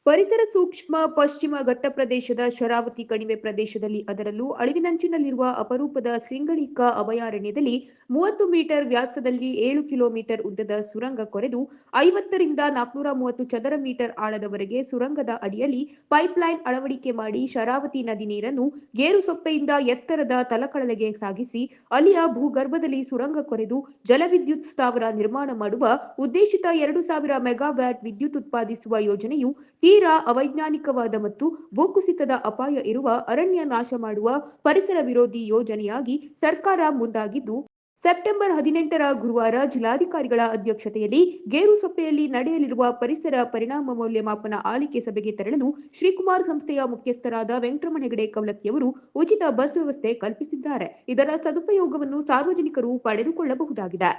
ಪರಿಸರ ಸೂಕ್ಷ್ಮ ಪಶ್ಚಿಮ ಘಟ್ಟ ಪ್ರದೇಶದ ಶರಾವತಿ ಕಣಿವೆ ಪ್ರದೇಶದಲ್ಲಿ ಅದರಲ್ಲೂ ಅಳಿವಿನಂಚಿನಲ್ಲಿರುವ ಅಪರೂಪದ ಸಿಂಗಳಿಕ ಅಭಯಾರಣ್ಯದಲ್ಲಿ 30 ಮೀಟರ್ ವ್ಯಾಸದಲ್ಲಿ 7 ಕಿಲೋಮೀಟರ್ ಉದ್ದದ ಸುರಂಗ ಕೊರೆದು 50ರಿಂದ 430 ಚದರ ಮೀಟರ್ ಆಳದವರೆಗೆ ಸುರಂಗದ ಅಡಿಯಲ್ಲಿ ಪೈಪ್ಲೈನ್ ಅಳವಡಿಕೆ ಮಾಡಿ ಶರಾವತಿ ನದಿ ನೀರನ್ನು ಗೇರುಸೊಪ್ಪೆಯಿಂದ ಎತ್ತರದ ತಲಕಳಲೆಗೆ ಸಾಗಿಸಿ ಅಲ್ಲಿಯ ಭೂಗರ್ಭದಲ್ಲಿ ಸುರಂಗ ಕೊರೆದು ಜಲವಿದ್ಯುತ್ ಸ್ಥಾವರ ನಿರ್ಮಾಣ ಮಾಡುವ ಉದ್ದೇಶಿತ 2000 ಮೆಗಾವ್ಯಾಟ್ ವಿದ್ಯುತ್ ಉತ್ಪಾದಿಸುವ ಯೋಜನೆಯು ತೀರಾ ಅವೈಜ್ಞಾನಿಕವಾದ ಮತ್ತು ಭೂಕುಸಿತದ ಅಪಾಯ ಇರುವ ಅರಣ್ಯ ನಾಶ ಮಾಡುವ ಪರಿಸರ ವಿರೋಧಿ ಯೋಜನೆಯಾಗಿ ಸರ್ಕಾರ ಮುಂದಾಗಿದ್ದು, ಸೆಪ್ಟೆಂಬರ್ 18ರ ಗುರುವಾರ ಜಿಲ್ಲಾಧಿಕಾರಿಗಳ ಅಧ್ಯಕ್ಷತೆಯಲ್ಲಿ ಗೇರುಸೊಪ್ಪೆಯಲ್ಲಿ ನಡೆಯಲಿರುವ ಪರಿಸರ ಪರಿಣಾಮ ಮೌಲ್ಯಮಾಪನ ಆಲಿಕೆ ಸಭೆಗೆ ತೆರಳಲು ಶ್ರೀಕುಮಾರ್ ಸಂಸ್ಥೆಯ ಮುಖ್ಯಸ್ಥರಾದ ವೆಂಕಟರಮಣ ಹೆಗಡೆ ಕವಲಕ್ಕಿಯವರು ಉಚಿತ ಬಸ್ ವ್ಯವಸ್ಥೆ ಕಲ್ಪಿಸಿದ್ದಾರೆ. ಇದರ ಸದುಪಯೋಗವನ್ನು ಸಾರ್ವಜನಿಕರು ಪಡೆದುಕೊಳ್ಳಬಹುದಾಗಿದೆ.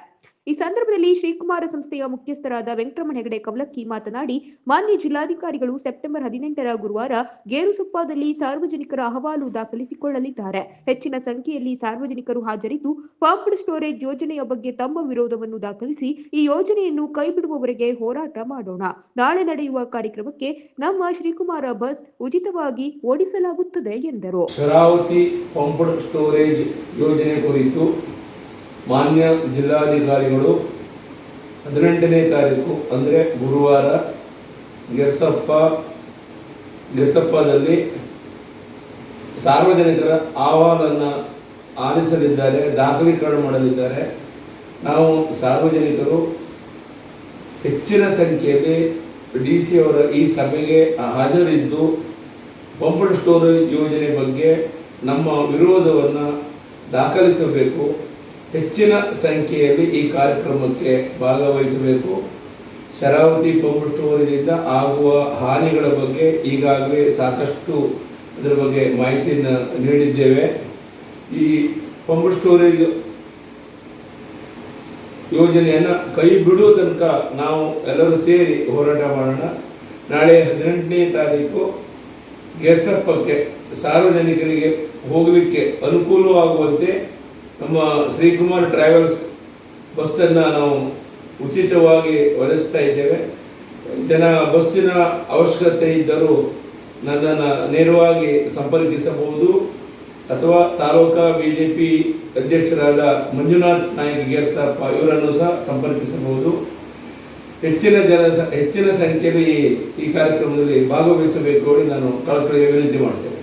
ಈ ಸಂದರ್ಭದಲ್ಲಿ ಶ್ರೀಕುಮಾರ ಸಂಸ್ಥೆಯ ಮುಖ್ಯಸ್ಥರಾದ ವೆಂಕಟರಮಣ ಹೆಗಡೆ ಕವಲಕ್ಕಿ ಮಾತನಾಡಿ, ಮಾನ್ಯ ಜಿಲ್ಲಾಧಿಕಾರಿಗಳು ಸೆಪ್ಟೆಂಬರ್ 18ರ ಗುರುವಾರ ಗೇರುಸೊಪ್ಪದಲ್ಲಿ ಸಾರ್ವಜನಿಕರ ಅಹವಾಲು ದಾಖಲಿಸಿಕೊಳ್ಳಲಿದ್ದಾರೆ. ಹೆಚ್ಚಿನ ಸಂಖ್ಯೆಯಲ್ಲಿ ಸಾರ್ವಜನಿಕರು ಹಾಜರಿದ್ದು, ಪಂಪ್ಡ್ ಸ್ಟೋರೇಜ್ ಯೋಜನೆಯ ಬಗ್ಗೆ ತಮ್ಮ ವಿರೋಧವನ್ನು ದಾಖಲಿಸಿ ಈ ಯೋಜನೆಯನ್ನು ಕೈಬಿಡುವವರೆಗೆ ಹೋರಾಟ ಮಾಡೋಣ. ನಾಳೆ ನಡೆಯುವ ಕಾರ್ಯಕ್ರಮಕ್ಕೆ ನಮ್ಮ ಶ್ರೀಕುಮಾರ ಬಸ್ ಉಚಿತವಾಗಿ ಓಡಿಸಲಾಗುತ್ತದೆ ಎಂದರು. ಶರಾವತಿ ಪಂಪ್ಡ್ ಸ್ಟೋರೇಜ್ ಯೋಜನೆ ಕುರಿತು ಮಾನ್ಯ ಜಿಲ್ಲಾಧಿಕಾರಿಗಳು 18ನೇ ತಾರೀಕು ಅಂದರೆ ಗುರುವಾರ ಗೆರ್ಸಪ್ಪದಲ್ಲಿ ಸಾರ್ವಜನಿಕರ ಅಹವಾಲನ್ನು ಆಲಿಸಲಿದ್ದಾರೆ, ದಾಖಲೀಕರಣ ಮಾಡಲಿದ್ದಾರೆ. ನಾವು ಸಾರ್ವಜನಿಕರು ಹೆಚ್ಚಿನ ಸಂಖ್ಯೆಯಲ್ಲಿ DC ಅವರ ಈ ಸಭೆಗೆ ಹಾಜರಿದ್ದು ಪಂಪ್ಡ್ ಸ್ಟೋರೇಜ್ ಯೋಜನೆ ಬಗ್ಗೆ ನಮ್ಮ ವಿರೋಧವನ್ನು ದಾಖಲಿಸಬೇಕು. ಹೆಚ್ಚಿನ ಸಂಖ್ಯೆಯಲ್ಲಿ ಈ ಕಾರ್ಯಕ್ರಮಕ್ಕೆ ಭಾಗವಹಿಸಬೇಕು. ಶರಾವತಿ ಪಂಪ್ ಸ್ಟೋರೇಜಿಂದ ಆಗುವ ಹಾನಿಗಳ ಬಗ್ಗೆ ಈಗಾಗಲೇ ಸಾಕಷ್ಟು ಅದರ ಬಗ್ಗೆ ಮಾಹಿತಿಯನ್ನು ನೀಡಿದ್ದೇವೆ. ಈ ಪಂಪ್ ಸ್ಟೋರೇಜ್ ಯೋಜನೆಯನ್ನು ಕೈ ಬಿಡುವ ತನಕ ನಾವು ಎಲ್ಲರೂ ಸೇರಿ ಹೋರಾಟ ಮಾಡೋಣ. ನಾಳೆ 18ನೇ ತಾರೀಕು ಗೆರ್ಸಪ್ಪಕ್ಕೆ ಸಾರ್ವಜನಿಕರಿಗೆ ಹೋಗಲಿಕ್ಕೆ ಅನುಕೂಲವಾಗುವಂತೆ ನಮ್ಮ ಶ್ರೀಕುಮಾರ್ ಟ್ರಾವೆಲ್ಸ್ ಬಸ್ಸನ್ನು ನಾವು ಉಚಿತವಾಗಿ ಒದಗಿಸ್ತಾ ಇದ್ದೇವೆ. ಬಸ್ಸಿನ ಅವಶ್ಯಕತೆ ಇದ್ದರೂ ನನ್ನನ್ನು ನೇರವಾಗಿ ಸಂಪರ್ಕಿಸಬಹುದು ಅಥವಾ ತಾಲೂಕಾ BJP ಅಧ್ಯಕ್ಷರಾದ ಮಂಜುನಾಥ್ ನಾಯಕ್ ಗೇರ್ಸಪ್ಪ ಇವರನ್ನು ಸಹ ಸಂಪರ್ಕಿಸಬಹುದು. ಹೆಚ್ಚಿನ ಸಂಖ್ಯೆಯಲ್ಲಿ ಈ ಕಾರ್ಯಕ್ರಮದಲ್ಲಿ ಭಾಗವಹಿಸಬೇಕು ಎಂದು ನಾನು ಕಳಕಳಿಯ ವಿನಂತಿ ಮಾಡ್ತೇನೆ.